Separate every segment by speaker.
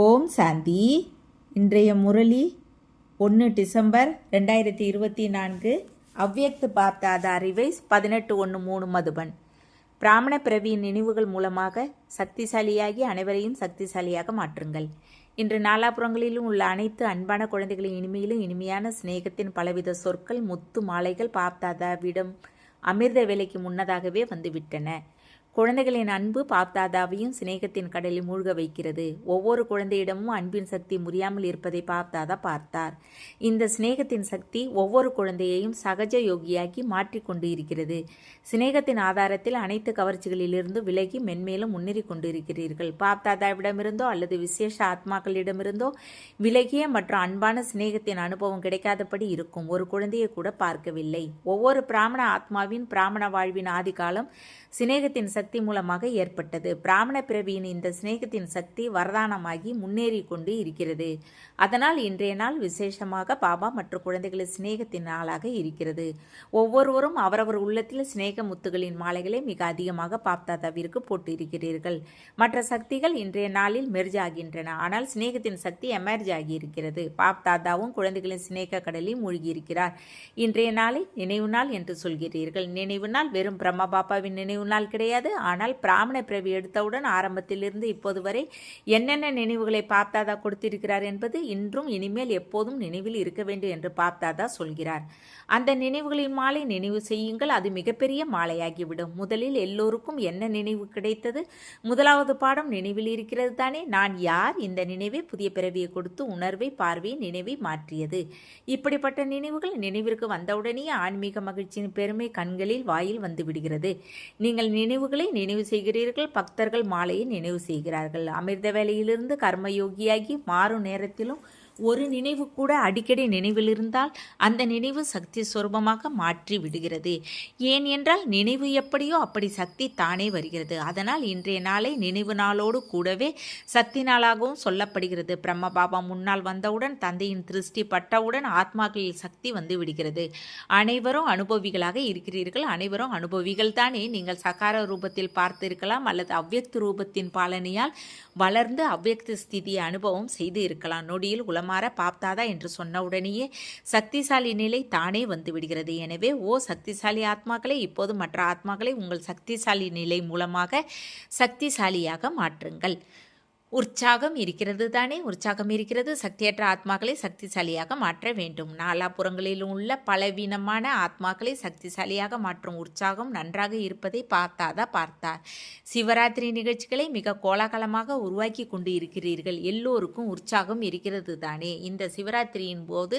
Speaker 1: ஓம் சாந்தி. இன்றைய முரளி 1 டிசம்பர் 2024. அவ்யக்த பாப்தாதா ரிவைஸ் 18:1-3 மதுபன். பிராமண பிறவியின் நினைவுகள் மூலமாக சக்திசாலியாகி அனைவரையும் சக்திசாலியாக மாற்றுங்கள். இன்று நாலாபுறங்களிலும் உள்ள அனைத்து அன்பான குழந்தைகளின் இனிமையிலும் இனிமையான சிநேகத்தின் பலவித சொற்கள், முத்து மாலைகள் பாப்தாதாவிடம் அமிர்த வேலைக்கு முன்னதாகவே வந்துவிட்டன. குழந்தைகளின் அன்பு பாப்தாதாவையும் சிநேகத்தின் கடலில் மூழ்க வைக்கிறது. ஒவ்வொரு குழந்தையிடமும் அன்பின் சக்தி முறியாமல் இருப்பதை பாப்தாதா பார்த்தார். இந்த சிநேகத்தின் சக்தி ஒவ்வொரு குழந்தையையும் சகஜ யோகியாக்கி மாற்றிக்கொண்டு இருக்கிறது. சிநேகத்தின் ஆதாரத்தில் அனைத்து கவர்ச்சிகளிலிருந்து விலகி மென்மேலும் முன்னேறி கொண்டு இருக்கிறீர்கள். பாப்தாதாவிடமிருந்தோ அல்லது விசேஷ ஆத்மாக்களிடமிருந்தோ விலகிய மற்றும் அன்பான சிநேகத்தின் அனுபவம் கிடைக்காதபடி இருக்கும் ஒரு குழந்தையை கூட பார்க்கவில்லை. ஒவ்வொரு பிராமண ஆத்மாவின் பிராமண வாழ்வின் ஆதிகாலம் சிநேகத்தின் சக்தி மூலமாக ஏற்பட்டது. பிராமண பிறவியின் இந்த சிநேகத்தின் சக்தி வரதானமாகி முன்னேறி கொண்டு இருக்கிறது. அதனால் இன்றைய நாள் விசேஷமாக பாபா மற்றும் குழந்தைகளின் சிநேகத்தின் நாளாக இருக்கிறது. ஒவ்வொருவரும் அவரவர் உள்ளத்தில் சிநேக முத்துகளின் மாலைகளை மிக அதிகமாக பாப்தாதாவிற்கு போட்டு இருக்கிறீர்கள். மற்ற சக்திகள் இன்றைய நாளில் மெர்ஜ் ஆகின்றன. ஆனால் சிநேகத்தின் சக்தி எமர்ஜ் ஆகி இருக்கிறது. பாப்தாதாவும் குழந்தைகளின் சிநேக கடலில் மூழ்கி இருக்கிறார். இன்றைய நாளை நினைவு நாள் என்று சொல்கிறீர்கள். நினைவு நாள் வெறும் பிரம்ம பாபாவின் நினைவு நாள் கிடையாது. ஆனால் பிராமண பிறவி எடுத்தவுடன் ஆரம்பத்திலிருந்து இப்போது வரை என்னென்ன நினைவுகளை பாப்தாதா கொடுத்திருக்கிறார் என்பது இன்றும் இனிமேல் எப்போதும் நினைவில் இருக்க வேண்டும் என்று பாப்தாதா சொல்கிறார். அந்த நினைவுகளின் மாலை நினைவு செய்யுங்கள். அது மிகப்பெரிய மாலையாகிவிடும். முதலில் எல்லோருக்கும் என்ன நினைவு கிடைத்தது? முதலாவது பாடம் நினைவில் இருக்கிறது தானே. நான் யார்? இந்த நினைவை புதிய பிறவியை கொடுத்து உணர்வை, பார்வையை, நினைவை மாற்றியது. இப்படிப்பட்ட நினைவுகள் நினைவிற்கு வந்தவுடனேயே ஆன்மீக மகிழ்ச்சியின் பெருமை கண்களில் வாயில் வந்து விடுகிறது. நீங்கள் நினைவுகளை நினைவு செய்கிறீர்கள். பக்தர்கள் மாலையை நினைவு செய்கிறார்கள். அமிர்த வேலையிலிருந்து கர்மயோகியாகி மாறும் நேரத்திலும் ஒரு நினைவு கூட அடிக்கடி நினைவில் இருந்தால் அந்த நினைவு சக்தி சொரூபமாக மாற்றி விடுகிறது. ஏன் என்றால் நினைவு எப்படியோ அப்படி சக்தி தானே வருகிறது. அதனால் இன்றைய நாளை நினைவு நாளோடு கூடவே சக்தி நாளாகவும் சொல்லப்படுகிறது. பிரம்ம பாபா முன்னால் வந்தவுடன் தந்தையின் திருஷ்டி பட்டவுடன் ஆத்மாக்களில் சக்தி வந்து விடுகிறது. அனைவரும் அனுபவிகளாக இருக்கிறீர்கள். அனைவரும் அனுபவிகள் தானே. நீங்கள் சகார ரூபத்தில் பார்த்திருக்கலாம் அல்லது அவ்யக்த ரூபத்தின் பாலனையால் வளர்ந்து அவ்யக்த ஸ்திதியை அனுபவம் செய்து இருக்கலாம். நொடியில் உலமாற பாப்தாதா என்று சொன்னவுடனேயே சக்திசாலி நிலை தானே வந்து விடுகிறது. எனவே ஓ சக்திசாலி ஆத்மாக்களை, இப்போது மற்ற ஆத்மாக்களை உங்கள் சக்திசாலி நிலை மூலமாக சக்திசாலியாக மாற்றுங்கள். உற்சாகம் இருக்கிறது தானே. உற்சாகம் இருக்கிறது. சக்தியற்ற ஆத்மாக்களை சக்திசாலியாக மாற்ற வேண்டும். நாலாபுறங்களிலும் உள்ள பலவீனமான ஆத்மாக்களை சக்திசாலியாக மாற்றும் உற்சாகம் நன்றாக இருப்பதை பார்த்தார். சிவராத்திரி நிகழ்ச்சிகளை மிக கோலாகலமாக உருவாக்கி கொண்டு இருக்கிறீர்கள். எல்லோருக்கும் உற்சாகம் இருக்கிறது தானே. இந்த சிவராத்திரியின் போது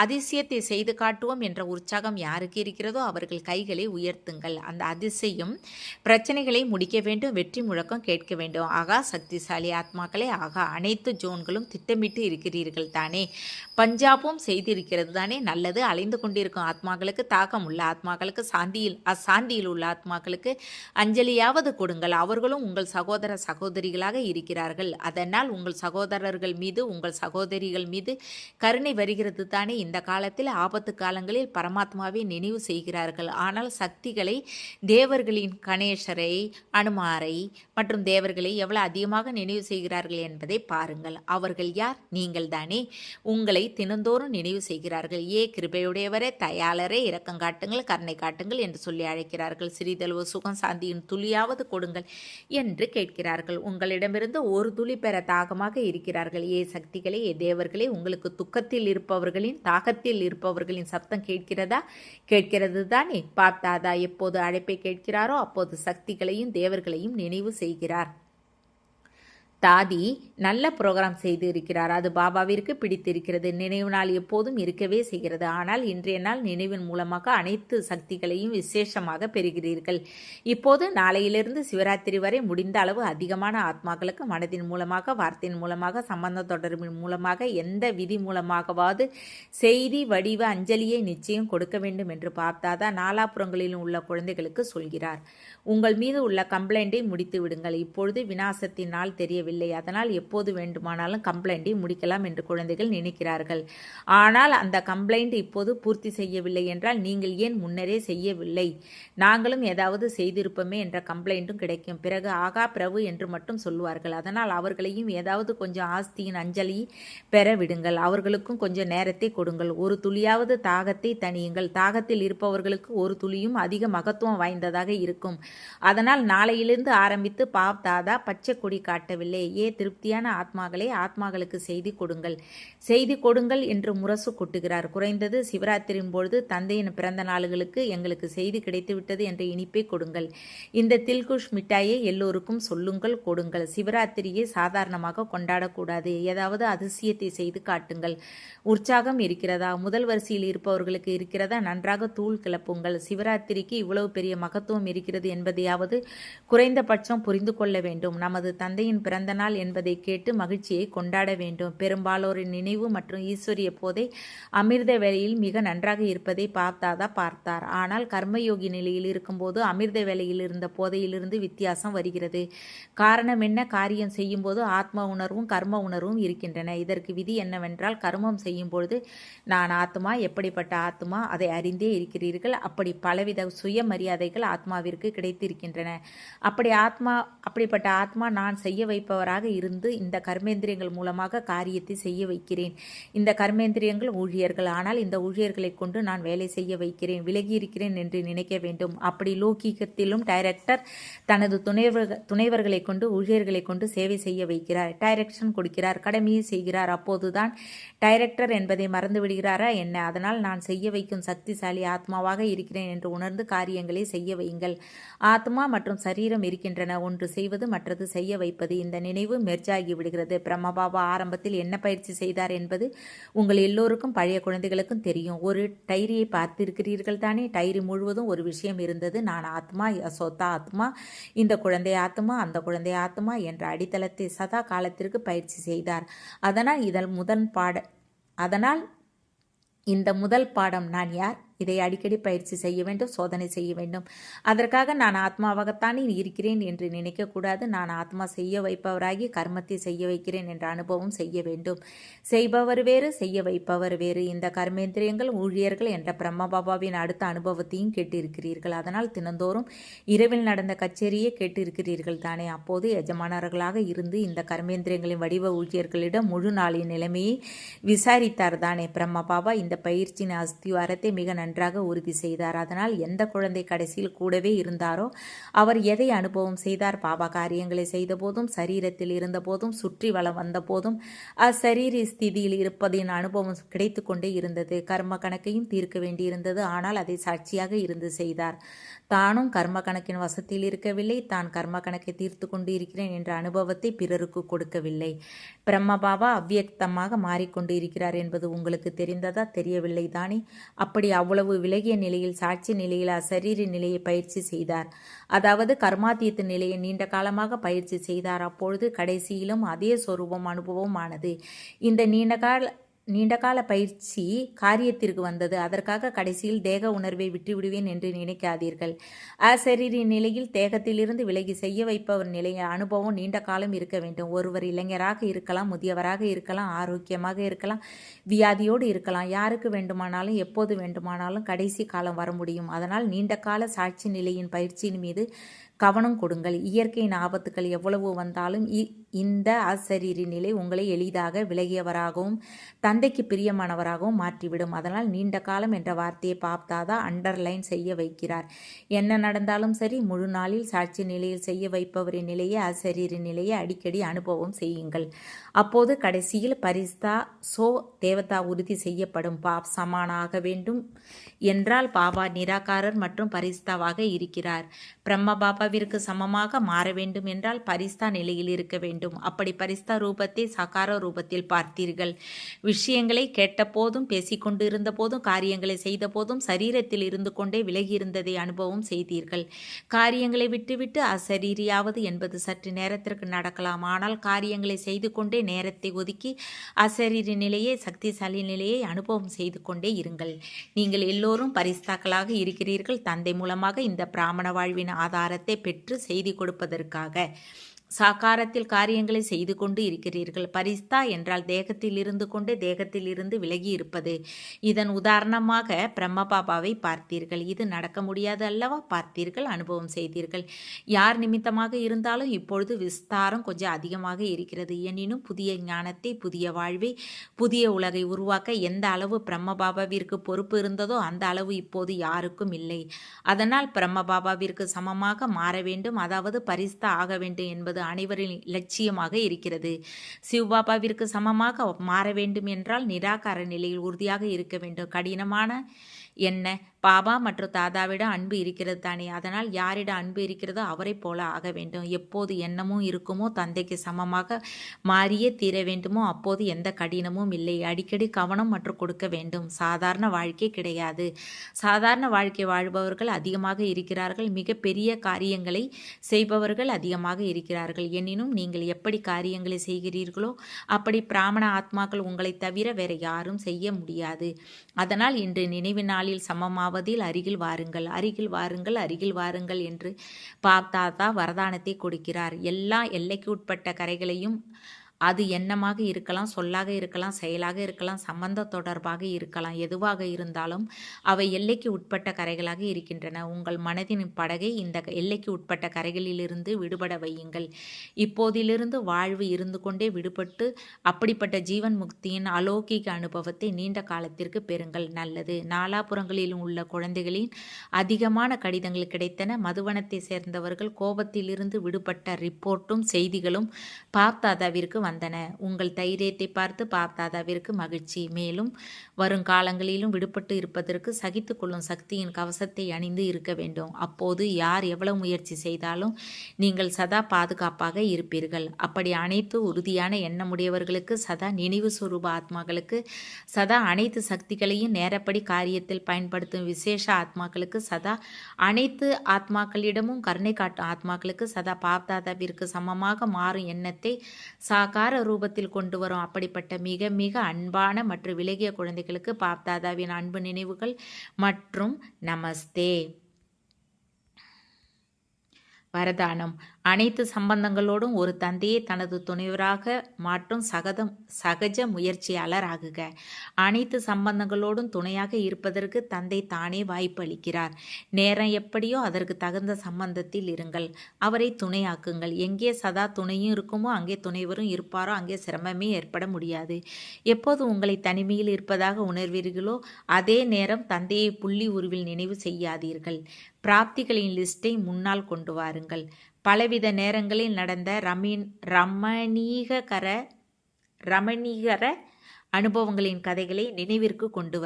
Speaker 1: அதிசயத்தை செய்து காட்டுவோம் என்ற உற்சாகம் யாருக்கு இருக்கிறதோ அவர்கள் கைகளை உயர்த்துங்கள். அந்த அதிசயம் பிரச்சனைகளை முடிக்க வேண்டும். வெற்றி முழக்கம் கேட்க வேண்டும். ஆகா சக்திசாலி ஆத்மாக்களே, ஆக அனைத்து ஜோன்களும் திட்டமிட்டு இருக்கிறீர்கள் தானே. பஞ்சாபும் செய்திருக்கிறது தானே. நல்லது. அலைந்து கொண்டிருக்கும் ஆத்மாக்களுக்கு, தாகம் உள்ள ஆத்மாக்களுக்கு, அசாந்தியில் உள்ள ஆத்மாக்களுக்கு அஞ்சலியாவது கொடுங்கள். அவர்களும் உங்கள் சகோதர சகோதரிகளாக இருக்கிறார்கள். அதனால் உங்கள் சகோதரர்கள் மீது, உங்கள் சகோதரிகள் மீது கருணை வருகிறது தானே. இந்த காலத்தில் ஆபத்து காலங்களில் பரமாத்மாவை நினைவு செய்கிறார்கள். ஆனால் சக்திகளை, தேவர்களின் கணேசரை, அனுமாரை மற்றும் தேவர்களை எவ்வளவு அதிகமாக நினைவு செய்கிறார்கள் என்பதை பாருங்கள். அவர்கள் யார்? நீங்கள் தானே. உங்களை தினந்தோறும் நினைவு செய்கிறார்கள். ஏ கிருபையுடையவரே, தயாளரே, இரக்கம் காட்டுங்கள், கருணை காட்டுங்கள் என்று சொல்லி அழைக்கிறார்கள். சிறிதளவு சுகம் சாந்தியின் துளியாவது கொடுங்கள் என்று கேட்கிறார்கள். உங்களிடமிருந்து ஒரு துளி பெற தாகமாக இருக்கிறார்கள். ஏ சக்திகளே, ஏ தேவர்களே, உங்களுக்கு துக்கத்தில் இருப்பவர்களின், தாகத்தில் இருப்பவர்களின் சப்தம் கேட்கிறதா? கேட்கிறது தானே. பாப்தாதா எப்போது அழைப்பை கேட்கிறாரோ அப்போது சக்திகளையும் தேவர்களையும் நினைவு செய்கிறார். தாதி நல்ல ப்ரோக்ராம் செய்து இருக்கிறார். அது பாபாவிற்கு பிடித்திருக்கிறது. நினைவு நாள் எப்போதும் இருக்கவே செய்கிறது. ஆனால் இன்றைய நாள் நினைவின் மூலமாக அனைத்து சக்திகளையும் விசேஷமாக பெறுகிறீர்கள். இப்போது நாளையிலிருந்து சிவராத்திரி வரை முடிந்த அளவு அதிகமான ஆத்மாக்களுக்கு மனதின் மூலமாக, வார்த்தையின் மூலமாக, சம்பந்த தொடர்பின் மூலமாக, எந்த விதி மூலமாகவாவது செய்தி வடிவ அஞ்சலியை நிச்சயம் கொடுக்க வேண்டும் என்று பாப்தாதா நாலாபுறங்களிலும் உள்ள குழந்தைகளுக்கு சொல்கிறார். உங்கள் மீது உள்ள கம்ப்ளைண்டை முடித்து விடுங்கள். இப்பொழுது விநாசத்தின் நாள் தெரியவில்லை. செய்யவில்லை. அதனால் எப்போது வேண்டுமானாலும் கம்ப்ளைண்ட்டை முடிக்கலாம் என்று குழந்தைகள் நினைக்கிறார்கள். ஆனால் அந்த கம்ப்ளைண்ட் இப்போது பூர்த்தி செய்யவில்லை என்றால் நீங்கள் ஏன் முன்னரே செய்யவில்லை, நாங்களும் ஏதாவது செய்திருப்போமே என்ற கம்ப்ளைண்ட்டும் கிடைக்கும். பிறகு ஆகா பிரபு என்று மட்டும் சொல்லுவார்கள். அதனால் அவர்களையும் ஏதாவது கொஞ்சம் ஆஸ்தியின் அஞ்சலி பெற விடுங்கள். அவர்களுக்கும் கொஞ்சம் நேரத்தை கொடுங்கள். ஒரு துளியாவது தாகத்தை தணியுங்கள். தாகத்தில் இருப்பவர்களுக்கு ஒரு துளியும் அதிக மகத்துவம் வாய்ந்ததாக இருக்கும். அதனால் நாளையிலிருந்து ஆரம்பித்து பாப் தாதா பச்சை கொடி காட்டவில்லை. திருப்தியான ஆத்மாக்களை ஆத்மாக்களுக்கு செய்தி கொடுங்கள், செய்தி கொடுங்கள் என்று முரசு கொட்டுகிறார். குறைந்தது சிவராத்திரியின் பொழுது தந்தையின் பிறந்த நாளுகளுக்கு எங்களுக்கு செய்தி கிடைத்துவிட்டது என்ற இனிப்பை கொடுங்கள். இந்த தில்குஷ் மிட்டாயை எல்லோருக்கும் சொல்லுங்கள், கொடுங்கள். சிவராத்திரியை சாதாரணமாக கொண்டாடக்கூடாது. ஏதாவது அதிசயத்தை செய்து காட்டுங்கள். உற்சாகம் இருக்கிறதா? முதல் வரிசையில் இருப்பவர்களுக்கு இருக்கிறதா? நன்றாக தூள் கிளப்புங்கள். சிவராத்திரிக்கு இவ்வளவு பெரிய மகத்துவம் இருக்கிறது என்பதையாவது குறைந்தபட்சம் புரிந்து கொள்ள வேண்டும். நமது தந்தையின் பிறந்த நாள் என்பதை கேட்டு மகிழ்ச்சியை கொண்டாட வேண்டும். பெரும்பாலோரின் நினைவு மற்றும் ஈஸ்வரிய போதை அமிர்த வேளையில் மிக நன்றாக இருப்பதை பார்த்தாதா பார்த்தார். ஆனால் கர்மயோகி நிலையில் இருக்கும்போது அமிர்த வேளையில் இருந்த போதையிலிருந்து வித்தியாசம் வருகிறது. காரணம் என்ன? காரியம் செய்யும் போது ஆத்ம உணர்வும் கர்ம உணர்வும் இருக்கின்றன. இதற்கு விதி என்னவென்றால், கர்மம் செய்யும் பொழுது நான் ஆத்மா, எப்படிப்பட்ட ஆத்மா அதை அறிந்தே இருக்கிறீர்கள். அப்படி பலவித சுயமரியாதைகள் ஆத்மாவிற்கு கிடைத்திருக்கின்றன. அப்படிப்பட்ட ஆத்மா நான் செய்ய வைப்பவராக இருந்து இந்த கர்மேந்திரியங்கள் மூலமாக காரியத்தை செய்ய வைக்கிறேன். இந்த கர்மேந்திரியங்கள் ஊழியர்கள். ஆனால் இந்த ஊழியர்களை கொண்டு நான் வேலை செய்ய வைக்கிறேன். விலகி இருக்கிறேன் என்று நினைக்க வேண்டும். அப்படி லௌகீகத்திலும் டைரக்டர் தனது துணைவர்களை கொண்டு ஊழியர்களை கொண்டு சேவை செய்ய வைக்கிறார். டைரக்ஷன் கொடுக்கிறார், கடமையை செய்கிறார். அப்போதுதான் டைரக்டர் என்பதை மறந்து விடுகிறாரா என்ன? அதனால் நான் செய்ய வைக்கும் சக்திசாலி ஆத்மாவாக இருக்கிறேன் என்று உணர்ந்து காரியங்களை செய்ய வையுங்கள். ஆத்மா மற்றும் சரீரம் இருக்கின்றன. ஒன்று செய்வது, மற்றது செய்ய வைப்பது. இந்த நினைவு மெர்ஜாகி விடுகிறது. பிரம்மபாபா ஆரம்பத்தில் என்ன பயிற்சி செய்தார் என்பது உங்கள் எல்லோருக்கும், பழைய குழந்தைகளுக்கும் தெரியும். ஒரு டைரியை பார்த்திருக்கிறீர்கள் தானே? டைரி முழுவதும் ஒரு விஷயம் இருந்தது. நான் ஆத்மா, யசோதா ஆத்மா, இந்த குழந்தை ஆத்மா, அந்த குழந்தை ஆத்மா என்ற அடித்தளத்தை சதா காலத்திற்கு பயிற்சி செய்தார். அதனால் இந்த முதல் பாடம் நான் யார், இதை அடிக்கடி பயிற்சி செய்ய வேண்டும், சோதனை செய்ய வேண்டும். அதற்காக நான் ஆத்மாவாகத்தானே இருக்கிறேன் என்று நினைக்கக்கூடாது. நான் ஆத்மா செய்ய வைப்பவராகி கர்மத்தை செய்ய வைக்கிறேன் என்ற அனுபவம் செய்ய வேண்டும். செய்பவர் வேறு, செய்ய வைப்பவர் வேறு. இந்த கர்மேந்திரியங்கள் ஊழியர்கள் என்ற பிரம்மபாபாவின் அடுத்த அனுபவத்தையும் கேட்டிருக்கிறீர்கள். அதனால் தினந்தோறும் இரவில் நடந்த கச்சேரியை கேட்டிருக்கிறீர்கள் தானே? அப்போது எஜமானர்களாக இருந்து இந்த கர்மேந்திரியங்களின் வடிவ ஊழியர்களிடம் முழு நாளின் நிலைமையை விசாரித்தார் தானே? பிரம்மபாபா இந்த பயிற்சியின் அஸ்திவாரத்தை மிக நன்றாக உறுதி செய்தார். அதனால் எந்த குழந்தை கடைசியில் கூடவே இருந்தாரோ அவர் எதை அனுபவம் செய்தார்? பாபா காரியங்களை செய்த போதும், சரீரத்தில் இருந்த போதும், சுற்றி வளம் வந்த போதும் அசரீரி ஸ்திதியில் இருப்பதின் அனுபவம் கிடைத்து கொண்டே இருந்தது. கர்ம கணக்கையும் தீர்க்க வேண்டியிருந்தது. ஆனால் அதை சாட்சியாக இருந்து செய்தார். தானும் கர்ம கணக்கின் வசத்தில் இருக்கவில்லை. தான் கர்ம கணக்கை தீர்த்து கொண்டு இருக்கிறேன் என்ற அனுபவத்தை பிறருக்கு கொடுக்கவில்லை. பிரம்மபாபா அவ்வியக்தமாக மாறிக்கொண்டு இருக்கிறார் என்பது உங்களுக்கு தெரிந்ததா? தெரியவில்லை தானே? அப்படி அவ்வளவு விலகிய நிலையில், சாட்சி நிலையில் அசரீரி நிலையை பயிற்சி செய்தார். அதாவது கர்மாதீத்த நிலையை நீண்ட காலமாக பயிற்சி செய்தார். அப்பொழுது கடைசியிலும் அதே சொரூபம் அனுபவம் ஆனது. இந்த நீண்டகால பயிற்சி காரியத்திற்கு வந்தது. அதற்காக கடைசியில் தேக உணர்வை விட்டுவிடுவேன் என்று நினைக்காதீர்கள். அசரீரி நிலையில் தேகத்திலிருந்து விலகி செய்ய வைப்பவர் நிலைய அனுபவம் நீண்ட காலம் இருக்க வேண்டும். ஒருவர் இளைஞராக இருக்கலாம், முதியவராக இருக்கலாம், ஆரோக்கியமாக இருக்கலாம், வியாதியோடு இருக்கலாம். யாருக்கு வேண்டுமானாலும் எப்போது வேண்டுமானாலும் கடைசி காலம் வர முடியும். அதனால் நீண்ட கால சாட்சி நிலையின் பயிற்சியின் மீது கவனம் கொடுங்கள். இயற்கையின் ஆபத்துக்கள் எவ்வளவு வந்தாலும் இந்த அசரீரி நிலை உங்களை எளிதாக விலகியவராகவும் தந்தைக்கு பிரியமானவராகவும் மாற்றிவிடும். அதனால் நீண்ட காலம் என்ற வார்த்தையை பாப்தாதா அண்டர்லைன் செய்ய வைக்கிறார். என்ன நடந்தாலும் சரி, முழு நாளில் சாட்சி நிலையில் செய்ய வைப்பவரின் நிலையை, அசரீரி நிலையை அடிக்கடி அனுபவம் செய்யுங்கள். அப்போது கடைசியில் பரிஸ்தா தேவதா உறுதி செய்யப்படும். பாப் சமானாக வேண்டும் என்றால் பாபா நிராகாரர் மற்றும் பரிஸ்தாவாக இருக்கிறார். பிரம்ம பாபாவிற்கு சமமாக மாற வேண்டும் என்றால் பரிஸ்தா நிலையில் இருக்க வேண்டும். அப்படி பரிஸ்தா ரூபத்தை சகார ரூபத்தில் பார்த்தீர்கள். விஷயங்களை கேட்ட போதும், பேசிக்கொண்டு இருந்த போதும், காரியங்களை செய்த போதும் சரீரத்தில் இருந்து கொண்டே விலகியிருந்ததை அனுபவம் செய்தீர்கள். காரியங்களை விட்டுவிட்டு அசரீரியாவது என்பது சற்று நேரத்திற்கு நடக்கலாம். ஆனால் காரியங்களை செய்து கொண்டே நேரத்தை ஒதுக்கி அசரீரி நிலையை, சக்திசாலி நிலையை அனுபவம் செய்து கொண்டே இருங்கள். நீங்கள் எல்லோரும் பரிஸ்தாக்களாக இருக்கிறீர்கள். தந்தை மூலமாக இந்த பிராமண வாழ்வின் ஆதாரத்தை பெற்று செய்தி கொடுப்பதற்காக. சாகாரத்தில் காரியங்களை செய்து கொண்டு இருக்கிறீர்கள். பரிஸ்தா என்றால் தேகத்தில் இருந்து கொண்டு தேகத்தில் இருந்து விலகி இருப்பது. இதன் உதாரணமாக பிரம்மபாபாவை பார்த்தீர்கள். இது நடக்க முடியாது அல்லவா? பார்த்தீர்கள், அனுபவம் செய்தீர்கள். யார் நிமித்தமாக இருந்தாலும் இப்பொழுது விஸ்தாரம் கொஞ்சம் அதிகமாக இருக்கிறது. எனினும் புதிய ஞானத்தை, புதிய வாழ்வை, புதிய உலகை உருவாக்க எந்த அளவு பிரம்மபாபாவிற்கு பொறுப்பு இருந்ததோ அந்த அளவு இப்போது யாருக்கும் இல்லை. அதனால் பிரம்மபாபாவிற்கு சமமாக மாற வேண்டும், அதாவது பரிஸ்தா ஆக வேண்டும் என்பது அனைவரின் லட்சியமாக இருக்கிறது. சிவபாபாவிற்கு சமமாக மாற வேண்டும் என்றால் நிராகார நிலையில் உறுதியாக இருக்க வேண்டும். கடினமான என்ன? பாபா மற்றும் தாதாவிடம் அன்பு இருக்கிறது தானே. அதனால் யாரிடம் அன்பு இருக்கிறதோ அவரை போல ஆக வேண்டும். எப்போது எண்ணமும் இருக்குமோ தந்தைக்கு சமமாக மாறியே தீர வேண்டுமோ அப்போது எந்த கடினமும் இல்லை. அடிக்கடி கவனம் மற்றும் கொடுக்க வேண்டும். சாதாரண வாழ்க்கை கிடையாது. சாதாரண வாழ்க்கை வாழ்பவர்கள் அதிகமாக இருக்கிறார்கள். மிக பெரிய காரியங்களை செய்பவர்கள் அதிகமாக இருக்கிறார்கள். எனினும் நீங்கள் எப்படி காரியங்களை செய்கிறீர்களோ அப்படி பிராமண ஆத்மாக்கள் உங்களை தவிர வேற யாரும் செய்ய முடியாது. அதனால் இன்று நினைவு நாளில் சமமாவதில் அருகில் வாருங்கள், அருகில் வாருங்கள், அருகில் வாருங்கள் என்று பாப்தாதா வரதானத்தை கொடுக்கிறார். எல்லா எல்லைக்கு உட்பட்ட கரைகளையும், அது எண்ணமாக இருக்கலாம், சொல்லாக இருக்கலாம், செயலாக இருக்கலாம், சம்பந்த தொடர்பாக இருக்கலாம், எதுவாக இருந்தாலும் அவை எல்லைக்கு உட்பட்ட கரைகளாக இருக்கின்றன. உங்கள் மனதின் படகை இந்த எல்லைக்கு உட்பட்ட கரைகளிலிருந்து விடுபட வையுங்கள். இப்போதிலிருந்து வாழ்வு இருந்து கொண்டே விடுபட்டு அப்படிப்பட்ட ஜீவன் முக்தியின் அலௌகிக அனுபவத்தை நீண்ட காலத்திற்கு பெறுங்கள். நல்லது. நாலாபுறங்களிலும் உள்ள குழந்தைகளின் அதிகமான கடிதங்கள் கிடைத்தன. மதுவனத்தை சேர்ந்தவர்கள் கோபத்திலிருந்து விடுபட்ட ரிப்போர்ட்டும் செய்திகளும் பாப்தாதாவிற்கு வந்தன. உங்கள் தைரியத்தை பார்த்து பாப்தாதாவிற்கு மகிழ்ச்சி. மேலும் வருங்காலங்களிலும் விடுபட்டு இருப்பதற்கு சகித்து கொள்ளும் சக்தியின் கவசத்தை அணிந்து இருக்க வேண்டும். அப்போது யார் எவ்வளவு முயற்சி செய்தாலும் நீங்கள் சதா பாதுகாப்பாக இருப்பீர்கள். அப்படி அனைத்து உறுதியான எண்ணமுடையவர்களுக்கு, சதா நினைவு சுரூப ஆத்மாக்களுக்கு, சதா அனைத்து சக்திகளையும் நேரப்படி காரியத்தில் பயன்படுத்தும் விசேஷ ஆத்மாக்களுக்கு, சதா அனைத்து ஆத்மாக்களிடமும் கருணை காட்டும் ஆத்மாக்களுக்கு, சதா பாப்தாதாவிற்கு சமமாக மாறும் எண்ணத்தை சாகார ரூபத்தில் கொண்டு வரும் அப்படிப்பட்ட மிக மிக அன்பான மற்றும் விலகிய குழந்தைகளுக்கு பாப்தாதாவின் அன்பு நினைவுகள் மற்றும் நமஸ்தே. வரதானம். அனைத்து சம்பந்தங்களோடும் ஒரு தந்தையை தனது துணைவராக மாற்றும் சகஜ முயற்சியாளர் ஆகுக. அனைத்து சம்பந்தங்களோடும் துணையாக இருப்பதற்கு தந்தை தானே வாய்ப்பு அளிக்கிறார். நேரம் எப்படியோ அதற்கு தகுந்த சம்பந்தத்தில் இருங்கள். அவரை துணையாக்குங்கள். எங்கே சதா துணையும் இருக்குமோ அங்கே துணைவரும் இருப்பாரோ அங்கே சிரமமே ஏற்பட முடியாது. எப்போது உங்களை தனிமையில் இருப்பதாக உணர்வீர்களோ அதே நேரம் தந்தையை புள்ளி உருவில் நினைவு செய்யாதீர்கள். பிராப்திகளின் லிஸ்டை முன்னால் கொண்டு வாருங்கள். பலவித நேரங்களில் நடந்த ரமணீகர அனுபவங்களின் கதைகளை நினைவிற்கு கொண்டு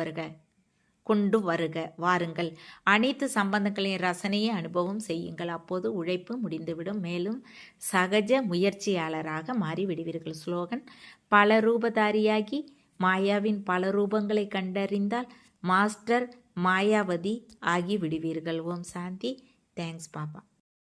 Speaker 1: வாருங்கள். அனைத்து சம்பந்தங்களின் ரசனையை அனுபவம் செய்யுங்கள். அப்போது உழைப்பு முடிந்துவிடும். மேலும் சகஜ முயற்சியாளராக மாறிவிடுவீர்கள். ஸ்லோகன். பல ரூபதாரியாகி மாயாவின் பல ரூபங்களை கண்டறிந்தால் மாஸ்டர் மாயாவதி ஆகி விடுவீர்கள். ஓம் சாந்தி. தேங்க்ஸ் பாபா.